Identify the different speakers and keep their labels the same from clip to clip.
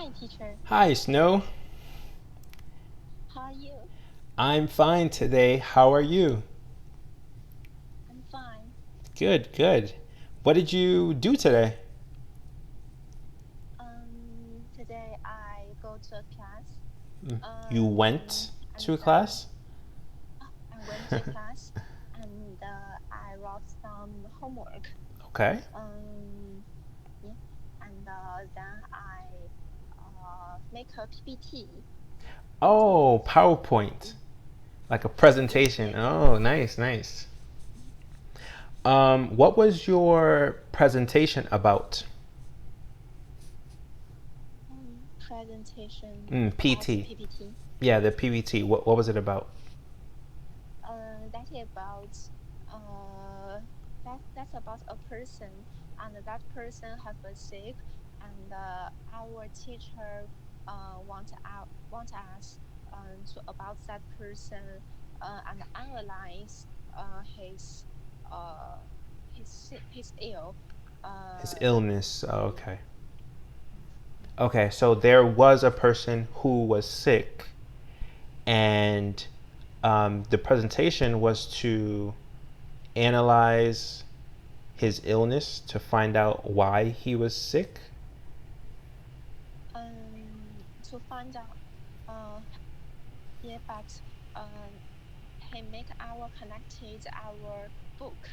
Speaker 1: Hi, teacher.
Speaker 2: Hi, Snow.
Speaker 1: How are you?
Speaker 2: I'm fine today. How are you?
Speaker 1: I'm fine.
Speaker 2: Good, good. What did you do today?
Speaker 1: Today I go to a class.
Speaker 2: You went to
Speaker 1: And
Speaker 2: class?
Speaker 1: I went to class and I wrote some homework.
Speaker 2: Okay.
Speaker 1: Um, yeah, and then I make a PPT.
Speaker 2: Oh, PowerPoint. Like a
Speaker 1: Yes,
Speaker 2: presentation.
Speaker 1: yes.
Speaker 2: Oh, nice, nice. What was your presentation about?
Speaker 1: Presentation about
Speaker 2: PT.
Speaker 1: PPT.
Speaker 2: Yeah, the PPT. What was it about?
Speaker 1: That is about uh that's about a person, and that person have a sick, and our teacher want us to about that person and analyze his uh his ill
Speaker 2: His
Speaker 1: uh
Speaker 2: illness. Oh, okay. Okay, so there was a person who was sick, and the presentation was to analyze his illness to find out why he was sick.
Speaker 1: to find out uh yeah, but um he make our connected our book,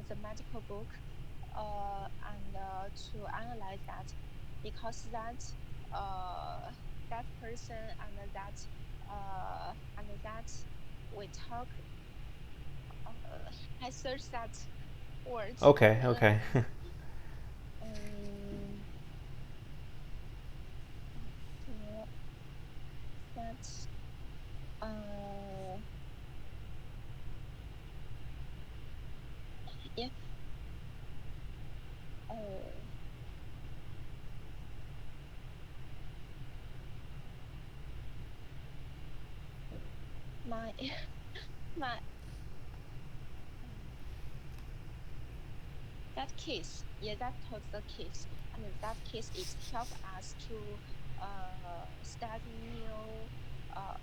Speaker 1: the medical book, and to analyze that, because uh, that person and that we talk. I search that word.
Speaker 2: Okay, okay.
Speaker 1: Um, um, yeah, that uh, yeah, uh, my my that case, yeah, that was the case, and that case is help us study new uh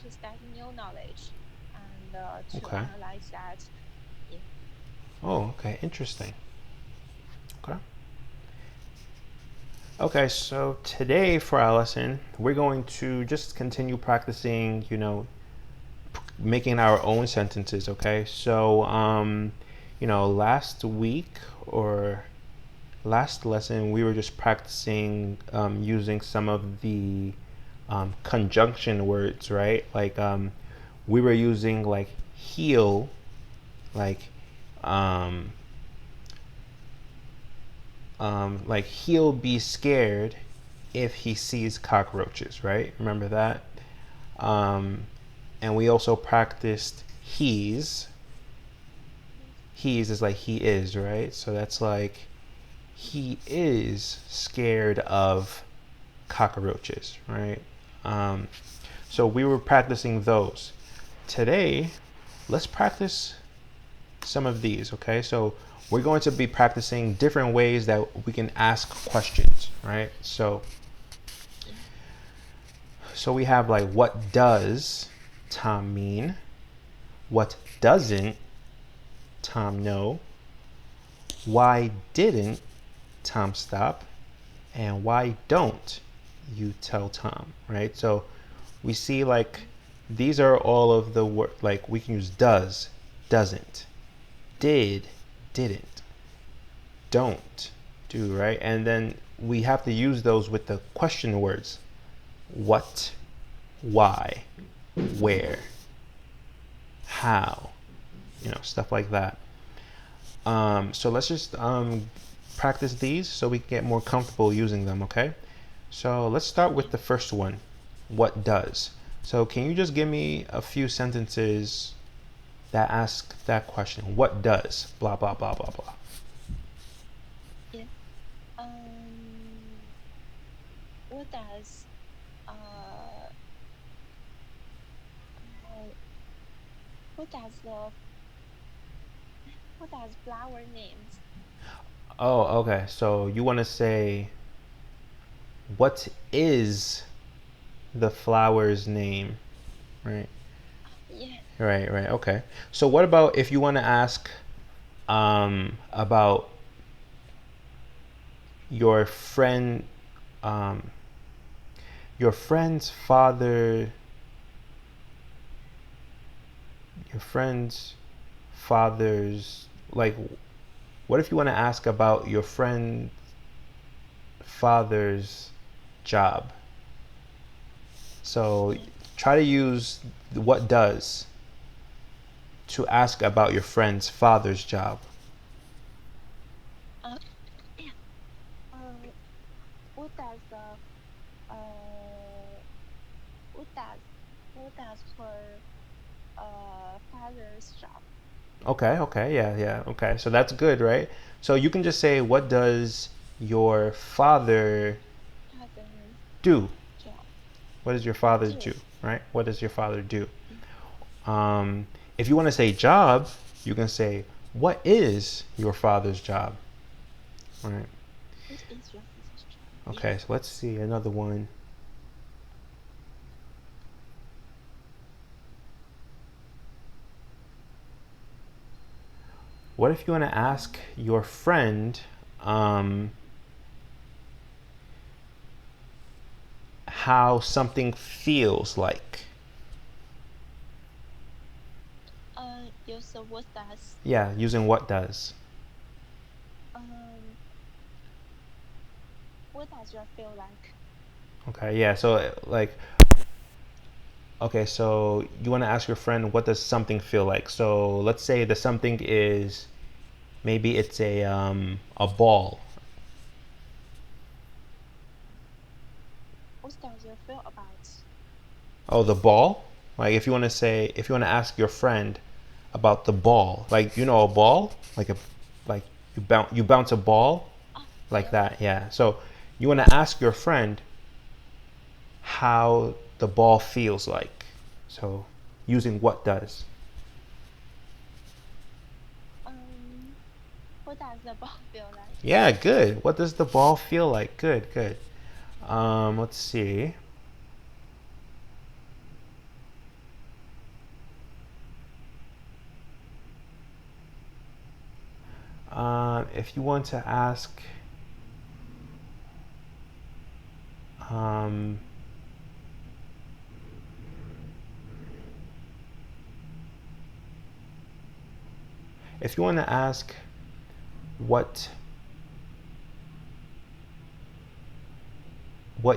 Speaker 1: to study new knowledge, and to
Speaker 2: Okay.
Speaker 1: analyze that. Yeah.
Speaker 2: Oh, okay. Interesting. Okay. Okay, so today for our lesson, we're going to just continue practicing, making our own sentences, okay? So, last week or last lesson, we were just practicing using some of the conjunction words, right? Like we were using like heal, like um, like he'll be scared if he sees cockroaches, right? Remember that? Um, and we also practiced he's. He's is like he is, right? So that's like he is scared of cockroaches, right? Um, so we were practicing those. Today, let's practice some of these, okay? So we're going to be practicing different ways that we can ask questions, right?
Speaker 1: Yeah.
Speaker 2: So we have like, what does Tom mean? What doesn't Tom know? Why didn't Tom stop? And why don't you tell Tom, right? So we see like these are all of the word, like we can use does, doesn't, did, didn't, don't, do, right? And then we have to use those with the question words. What, why, where, how, stuff like that. So let's just practice these so we can get more comfortable using them, okay? So let's start with
Speaker 1: Yeah.
Speaker 2: the first one. What does? So can you just give me a few sentences that ask that question? What does? Blah, blah, blah, blah, blah.
Speaker 1: Yeah. Um, what does uh, uh what does the what does flower names?
Speaker 2: Oh, okay. So you want to say what is the flower's name? Right.
Speaker 1: Yeah.
Speaker 2: Right. Right. Okay. So what about if you want to ask about your friend, um, your friend's father, your friend's father's, like, what if you want to ask about your friend's father's job? So try to use what does to ask about your friend's father's job.
Speaker 1: Yeah. What does the what does her father's job?
Speaker 2: Okay, okay, yeah, yeah, okay. So that's good, right? So you can just say, what does your father
Speaker 1: Father's
Speaker 2: do?
Speaker 1: job.
Speaker 2: What does your father
Speaker 1: Do.
Speaker 2: do, right? What does your father do? If you want to say job, you can say, what is your father's job? Right.
Speaker 1: What is your father's job?
Speaker 2: Okay, so let's see another one. What if you want to ask your friend how something feels like?
Speaker 1: Use the what does.
Speaker 2: Yeah, using what does.
Speaker 1: What does your feel like?
Speaker 2: Okay, yeah, so like, okay, so you want to ask your friend, what does something feel like? So let's say the something is, maybe it's a ball.
Speaker 1: What does you feel about?
Speaker 2: Oh, the ball? Like if you want to say, if you want to ask your friend about the ball, like you know a ball, like you bounce a ball like
Speaker 1: Yeah.
Speaker 2: that, yeah. So you want to ask your friend how the ball feels like. So using what does.
Speaker 1: What does the ball feel like?
Speaker 2: Yeah, good. What does the ball feel like? Good, good. Let's see. If you want to ask, um, if you want to ask what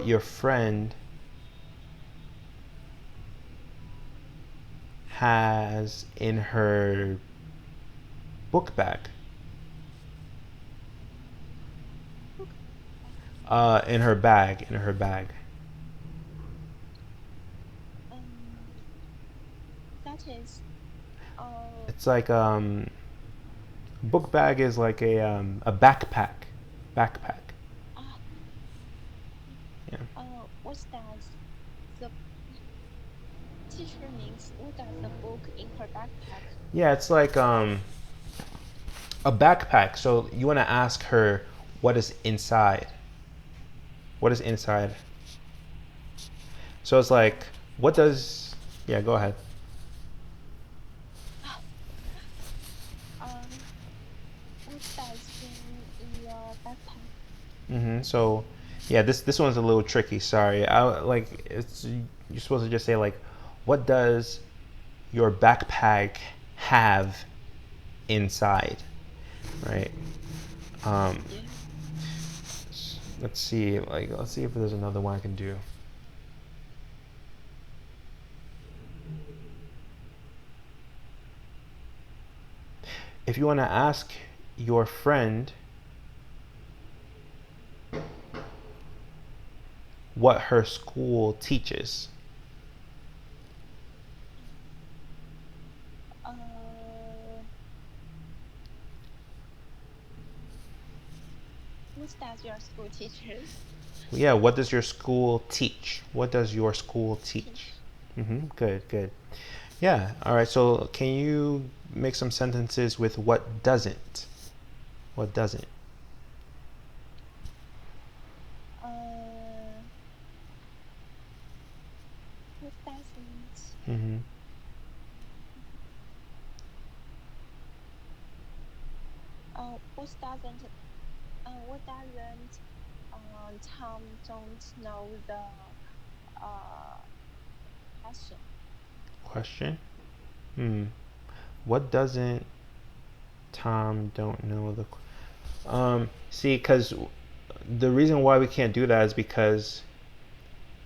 Speaker 2: your friend has in her book bag, in her bag, in her bag.
Speaker 1: That is,
Speaker 2: It's like book bag is like a backpack, backpack.
Speaker 1: uh,
Speaker 2: Yeah.
Speaker 1: what does the teacher means? What does the book in her backpack?
Speaker 2: Yeah, it's like a backpack. So you want to ask her what is inside. What is inside? So it's like, what does? Yeah, go ahead.
Speaker 1: What does in your backpack?
Speaker 2: So, yeah, this one's a little tricky. Sorry, I like it's you're supposed to just say like, what does your backpack have inside, right? Um,
Speaker 1: Yeah.
Speaker 2: let's see, like let's see if there's another one I can do. If you want to ask your friend what her school teaches.
Speaker 1: What does your school teachers
Speaker 2: Yeah, what does your school teach? What does your school teach?
Speaker 1: teach?
Speaker 2: Good, good. Yeah, all right, so can you make some sentences with what doesn't? What doesn't?
Speaker 1: what doesn't Tom don't know the uh question?
Speaker 2: Question. Hmm. What doesn't Tom don't know the see, because the reason why we can't do that is because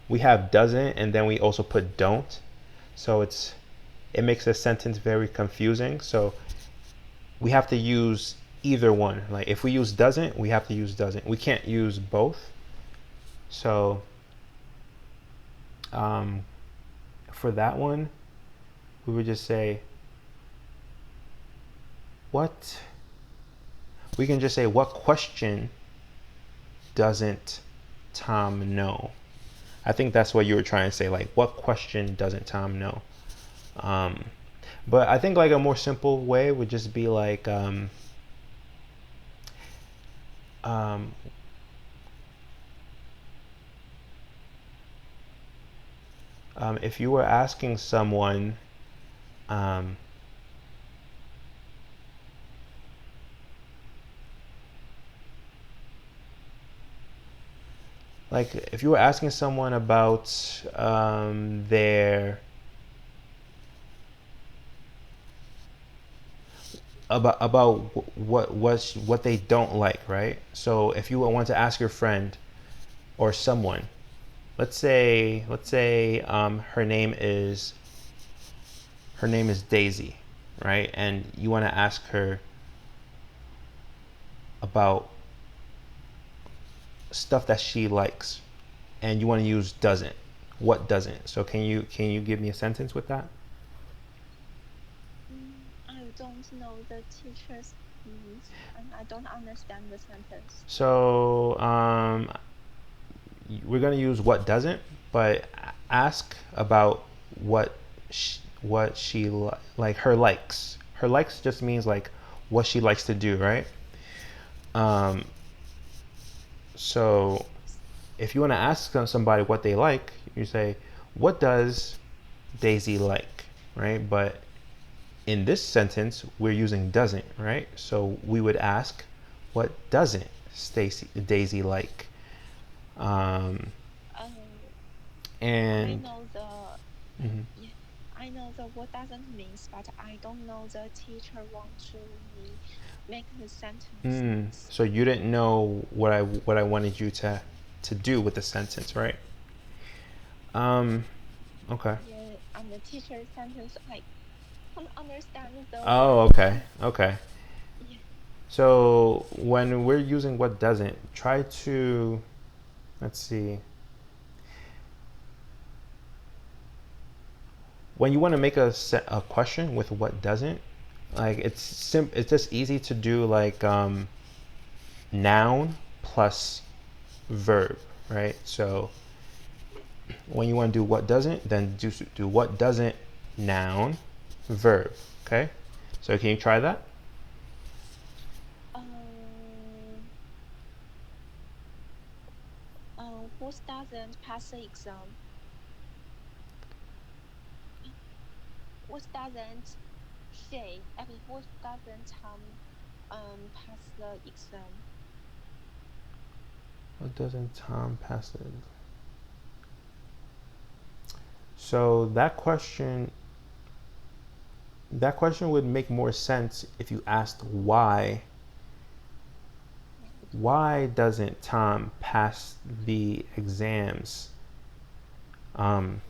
Speaker 2: we have doesn't and then we also put don't, so it makes a sentence very confusing. So we have to use either one. Like if we use doesn't, we have to use doesn't. We can't use both. So for that one, we would just say what. We can just say what question doesn't Tom know? I think that's what you were trying to say. Like what question doesn't Tom know? But I think like a more simple way would just be like um, if you were asking someone like if you were asking someone about their about what they don't like, right? So if you want to ask your friend or someone, let's say her name is Daisy, right? And you want to ask her about stuff that she likes, and you want to use doesn't. What doesn't? So can you give me a sentence with that?
Speaker 1: I don't know the teacher's means, and I don't understand the sentence.
Speaker 2: So we're gonna use what doesn't, but ask about what she like her likes. Her likes just means like what she likes to do, right? Um, so if you want to ask somebody what they like, you say, "What does Daisy like?" Right? But in this sentence, we're using doesn't, right? So we would ask, "What doesn't Daisy like?" Um,
Speaker 1: Um, I
Speaker 2: and
Speaker 1: know the
Speaker 2: mhm.
Speaker 1: yeah, I know the what doesn't means, but I don't know the teacher want to me make the sentence means.
Speaker 2: So you didn't know what I wanted you to do with the sentence, right? Um, okay.
Speaker 1: Yeah, and the teacher sentence I don't understand the
Speaker 2: Oh,
Speaker 1: word.
Speaker 2: okay. Okay.
Speaker 1: Yeah,
Speaker 2: So when we're using what doesn't, try to let's see. When you want to make a question with what doesn't, like it's just easy to do like noun plus verb, right? So when you want to do what doesn't, then do what doesn't noun verb. Okay. So can you try that?
Speaker 1: um, who doesn't pass the exam? What doesn't what doesn't pass the exam?
Speaker 2: What doesn't Tom pass it? So that question would make more sense if you asked why doesn't Tom pass the exams? Um,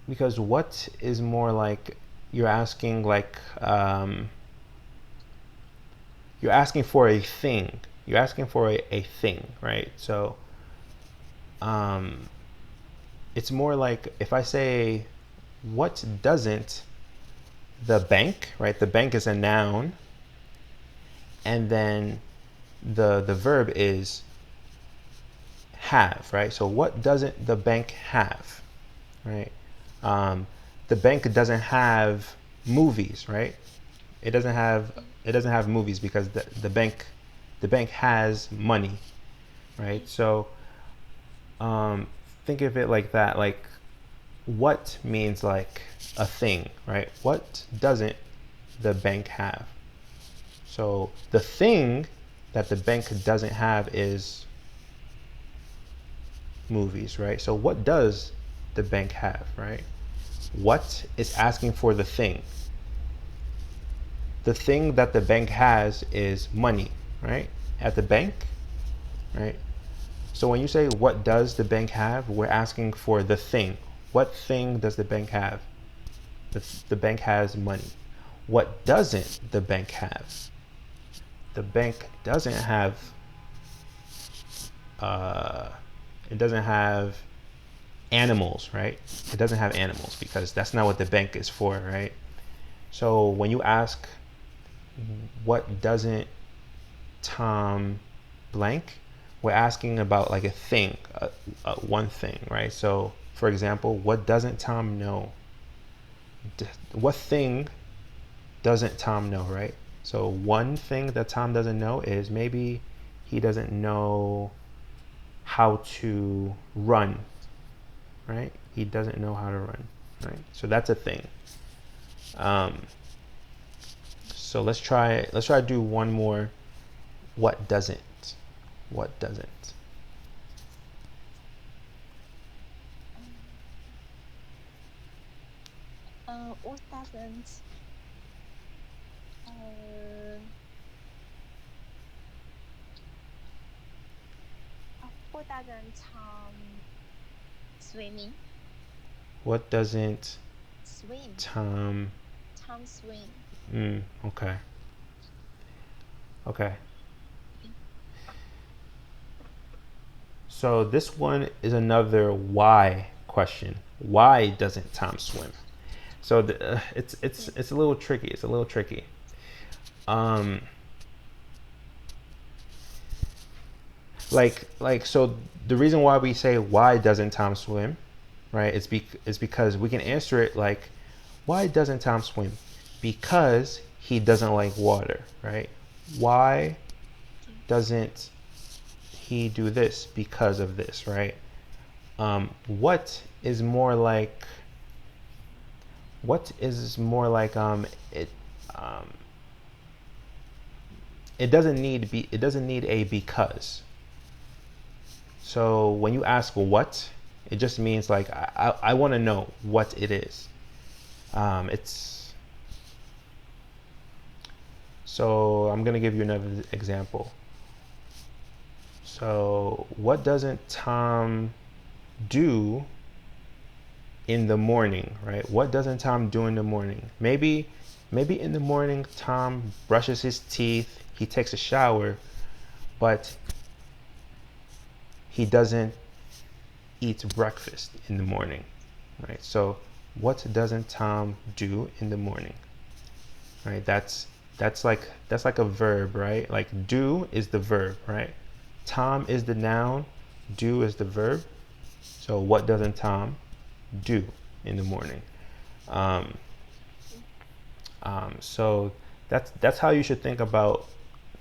Speaker 2: because what is more like you're asking like you're asking for a thing. You're asking for a thing, right? So um, it's more like if I say what doesn't the bank, right? The bank is a noun, and then the verb is have, right? So what doesn't the bank have, right? Um, the bank doesn't have movies, right? It doesn't have movies because the bank has money, right? So um, think of it like that. Like what means like a thing, right? What doesn't the bank have? So the thing that the bank doesn't have is movies, right? So what does the bank have, right? What is asking for the thing? The thing that the bank has is money, right? At the bank, right? So when you say what does the bank have, we're asking for the thing. What thing does the bank have? The bank has money. What doesn't the bank have? The bank doesn't have it doesn't have animals, right? It doesn't have animals because that's not what the bank is for, right? So when you ask what doesn't Tom blank, we're asking about like a thing, one thing, right? So for example, what doesn't Tom know? What thing doesn't Tom know, right? So one thing that Tom doesn't know is maybe he doesn't know how to run, right? He doesn't know how to run, right? So that's a thing. So let's try to do one more. What doesn't? What doesn't?
Speaker 1: What doesn't what doesn't swimming?
Speaker 2: What doesn't
Speaker 1: Swim.
Speaker 2: Tom?
Speaker 1: Tom swim.
Speaker 2: Okay. Okay. So this one is another why question. Why doesn't Tom swim? So it's a little tricky. It's a little tricky. So the reason why we say why doesn't Tom swim, right? It's because we can answer it like, why doesn't Tom swim? Because he doesn't like water, right? Why doesn't he do this? Because of this, right? What is more like it doesn't need a because. So when you ask what, it just means like I want to know what it is. So I'm gonna give you another example. So what doesn't Tom do in the morning, right? What doesn't Tom do in the morning? Maybe in the morning Tom brushes his teeth, he takes a shower, but he doesn't eat breakfast in the morning, right? So what doesn't Tom do in the morning, right? That's like a verb, right? Like do is the verb, right? Tom is the noun, do is the verb. So what doesn't Tom do in the morning? So that's how you should think about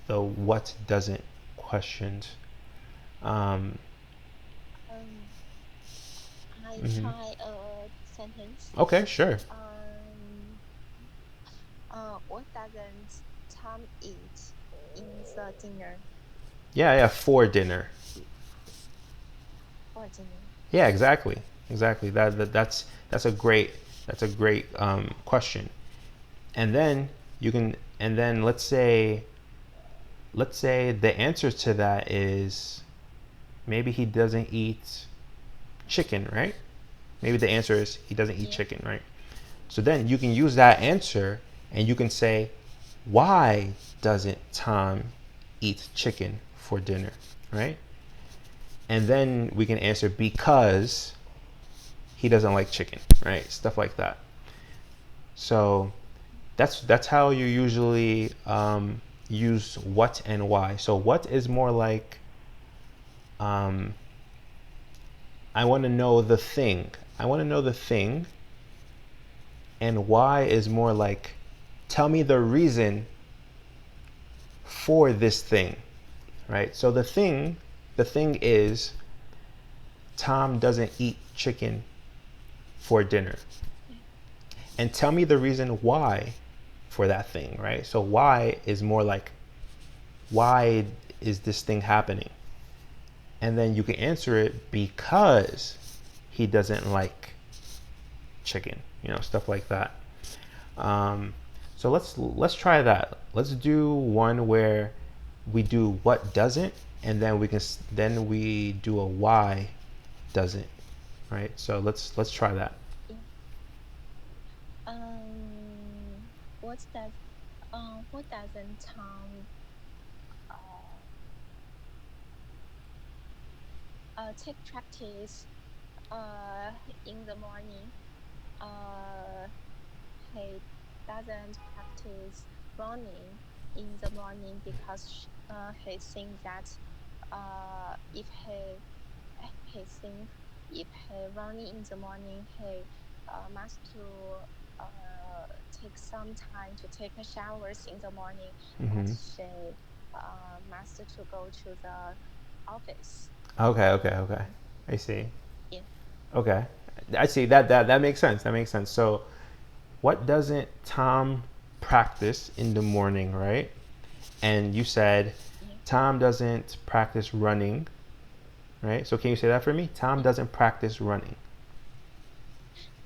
Speaker 2: the what doesn't questions.
Speaker 1: I try a sentence.
Speaker 2: Okay, sure.
Speaker 1: What doesn't Tom eat in the dinner?
Speaker 2: Yeah, for dinner.
Speaker 1: For dinner.
Speaker 2: Yeah, exactly. That's a great question. And then let's say the answer to that is maybe he doesn't eat chicken, right? Maybe the answer is he doesn't eat chicken, right? So then you can use that answer and you can say, why doesn't Tom eat chicken for dinner, right? And then we can answer because he doesn't like chicken, right? Stuff like that. So that's how you usually use what and why. So what is more like I want to know the thing. I want to know the thing. And why is more like tell me the reason for this thing, right? So the thing is Tom doesn't eat chicken for dinner. And tell me the reason why for that thing, right? So why is more like, why is this thing happening? And then you can answer it because he doesn't like chicken, stuff like that. So let's try that. Let's do one where we do what doesn't, and then we do a why doesn't, right? So let's try that.
Speaker 1: What doesn't Tom take practice in the morning? He doesn't practice running in the morning because he thinks that if he running in the morning, he must to take some time to take a showers in the morning, but she must to go to the office.
Speaker 2: Okay. I see.
Speaker 1: Yeah.
Speaker 2: Okay. I see that makes sense. That makes sense. So what doesn't Tom practice in the morning, right? And you said Tom doesn't practice running, right? So can you say that for me? Tom doesn't practice running.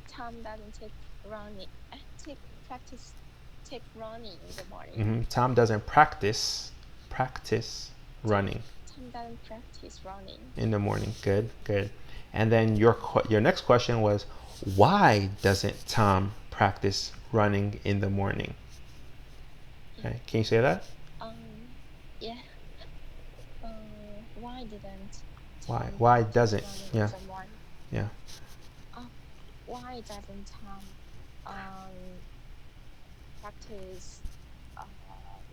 Speaker 1: Tom doesn't take running in the morning.
Speaker 2: Tom doesn't practice running.
Speaker 1: Tom doesn't practice running
Speaker 2: in the morning. Good. And then your next question was, why doesn't Tom practice running in the morning? Okay. Can you say that?
Speaker 1: Yeah. Why didn't?
Speaker 2: Why doesn't? Yeah. Yeah.
Speaker 1: Why doesn't Tom practice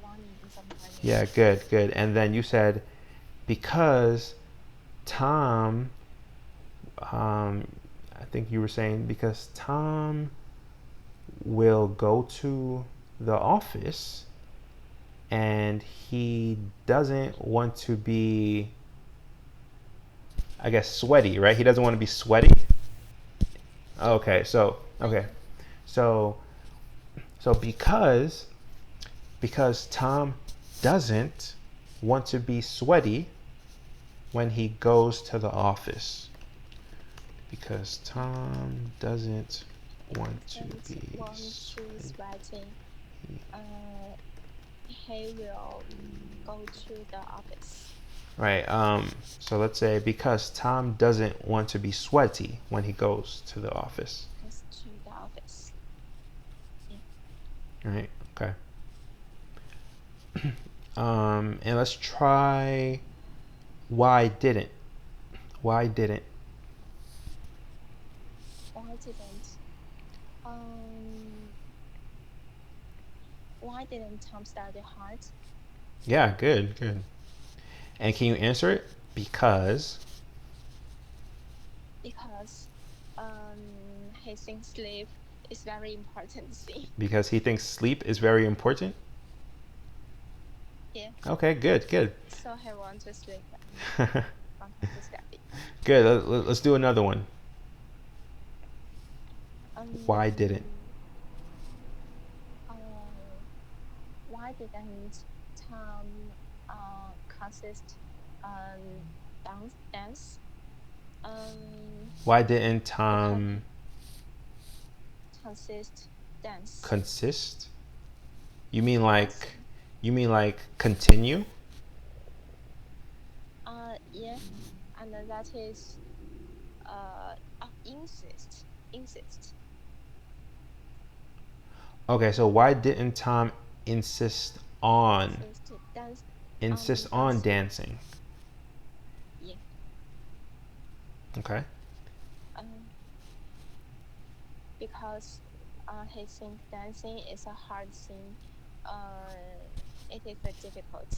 Speaker 1: running in the morning?
Speaker 2: Yeah. Good. And then you said because Tom. I think you were saying because Tom will go to the office and he doesn't want to be, I guess, sweaty, right? He doesn't want to be sweaty. Okay, so because Tom doesn't want to be sweaty when he goes to the office. Because Tom doesn't want to be
Speaker 1: sweating. He will go to the office.
Speaker 2: Right. So let's say because Tom doesn't want to be sweaty when he goes to the office.
Speaker 1: Yeah.
Speaker 2: Right. Okay. And let's try why didn't.
Speaker 1: Why didn't Tom study hard?
Speaker 2: Yeah, good. And can you answer it? Because
Speaker 1: he thinks sleep is very important thing.
Speaker 2: Because he thinks sleep is very important?
Speaker 1: Yeah.
Speaker 2: Okay, good.
Speaker 1: So he wants to sleep.
Speaker 2: Good. Let's do another one. Why didn't?
Speaker 1: Why didn't Tom consist dance?
Speaker 2: Why didn't Tom
Speaker 1: consist?
Speaker 2: You mean like continue?
Speaker 1: Yeah, and that is insist.
Speaker 2: Okay, so why didn't Tom insist on dancing?
Speaker 1: Yeah.
Speaker 2: Okay.
Speaker 1: Because he thinks dancing is a hard thing. It is difficult.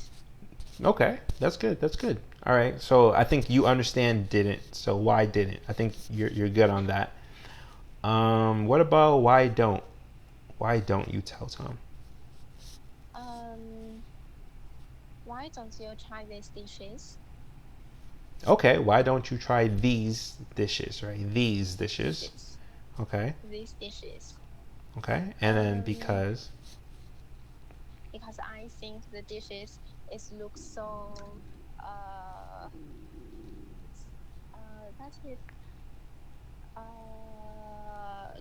Speaker 2: Okay, that's good. All right, so I think you understand didn't. So why didn't? I think you're good on that. What about why don't? Why don't you tell Tom?
Speaker 1: Why don't you try these dishes?
Speaker 2: Okay, why don't you try these dishes, right? These dishes.
Speaker 1: Yes.
Speaker 2: Okay.
Speaker 1: These dishes.
Speaker 2: Okay, and then because?
Speaker 1: because I think the dishes is look so that is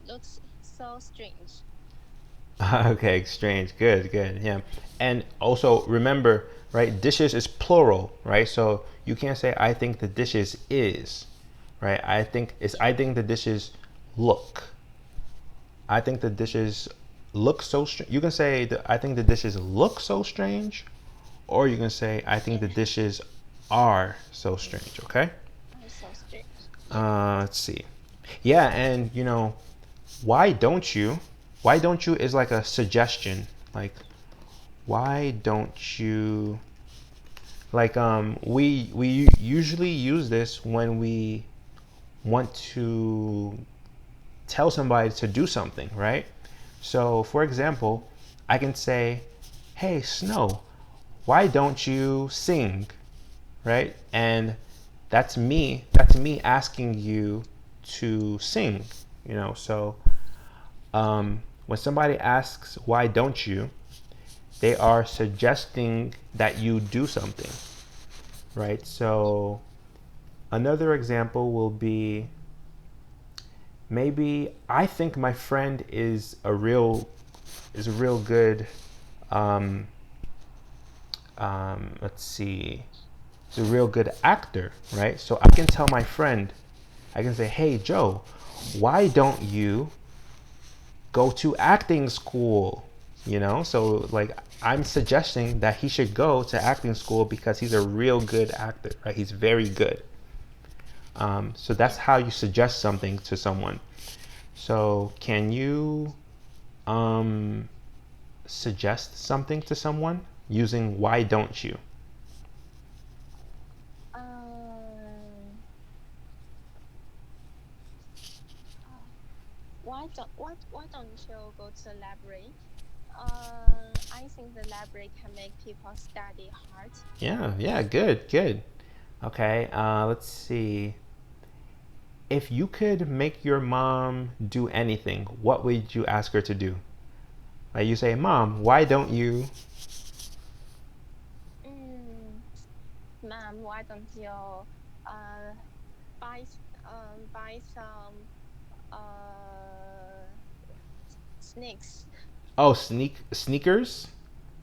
Speaker 1: looks so strange.
Speaker 2: Okay, strange. Good, good. Yeah. And also remember, right, dishes is plural, right? So you can't say I think the dishes is, right? I think the dishes look. I think the dishes look so strange. You can say I think the dishes look so strange, or you can say I think the
Speaker 1: Yeah,
Speaker 2: dishes are so strange, okay?
Speaker 1: so strange. Yeah.
Speaker 2: Let's see. Yeah, and why don't you? Why don't you is like a suggestion. Like, why don't you? Like, we usually use this when we want to tell somebody to do something, right? So, for example, I can say, "Hey, Snow, why don't you sing?" Right? And That's me asking you to sing. So when somebody asks, "Why don't you?" they are suggesting that you do something, right? So another example will be, maybe I think my friend is a real good um, let's see, is a real good actor, right? So I can tell my friend, I can say, "Hey Joe, why don't you go to acting school?" So like I'm suggesting that he should go to acting school because he's a real good actor, right? He's very good. So that's
Speaker 1: Yeah.
Speaker 2: how you suggest something to someone. So can you um, suggest something to someone using "why don't you"?
Speaker 1: Um. uh, why don't you go to the library? I think the library can make people study hard.
Speaker 2: Yeah, yeah, good, good. Okay, let's see. If you could make your mom do anything, what would you ask her to do? Like you say, "Mom, why don't you?"
Speaker 1: Mm, Mom, why don't you uh buy some uh snakes
Speaker 2: Oh, sneakers.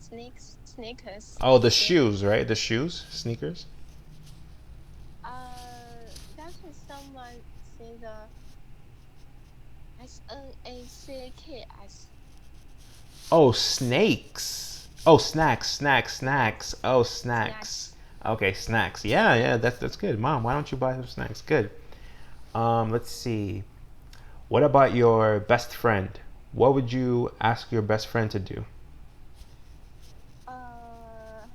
Speaker 1: sneakers?
Speaker 2: Oh, the
Speaker 1: Yeah.
Speaker 2: shoes, right? The shoes, sneakers.
Speaker 1: That is someone say the SNACKS
Speaker 2: Oh, snakes. Oh, snacks, snacks, snacks.
Speaker 1: snacks
Speaker 2: Oh, snacks.
Speaker 1: snacks.
Speaker 2: Okay, snacks. Yeah, yeah, that's good. Mom, why don't you buy some snacks? Good. Let's see. What about your best friend? What would you ask your best friend to do?
Speaker 1: Uh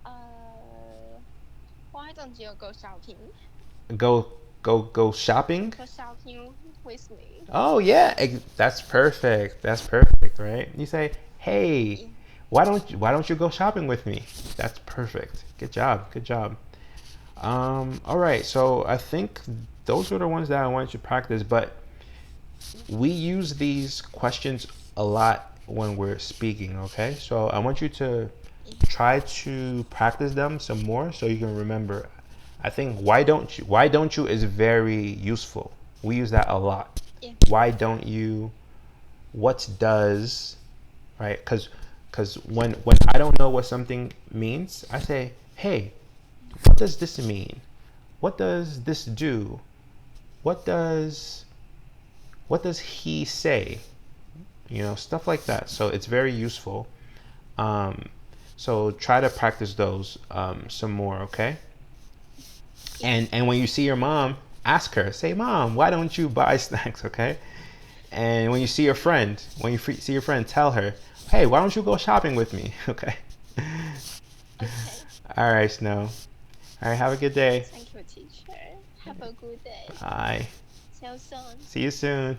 Speaker 1: uh, why don't you go shopping?
Speaker 2: Go, go shopping?
Speaker 1: Go shopping with me.
Speaker 2: Oh yeah, that's perfect. That's perfect, right? You say, "Hey,
Speaker 1: Yeah.
Speaker 2: why don't you go shopping with me?" That's perfect. Good job. Good job. All right. So I think those are the ones that I wanted to practice, but we use these questions a lot when we're speaking, okay? So I want you to
Speaker 1: Yeah.
Speaker 2: try to practice them some more so you can remember. I think why don't you is very useful. We use that a lot.
Speaker 1: Yeah.
Speaker 2: Why don't you? What does, right? Because when I don't know what something means, I say, "Hey, what does this mean? What does this do? What does what does he say?" Stuff like that. So it's very useful. Um, so try to practice those some more, okay?
Speaker 1: Yeah.
Speaker 2: And when you see your mom, ask her, say, "Mom, why don't you buy snacks?" Okay? And when you see your friend, see your friend, tell her, "Hey, why don't you go shopping with me?" Okay?
Speaker 1: Okay.
Speaker 2: All right, Snow. All right, have a good day.
Speaker 1: Thank you, teacher. Have a good day.
Speaker 2: Bye.
Speaker 1: See you soon.
Speaker 2: See you soon.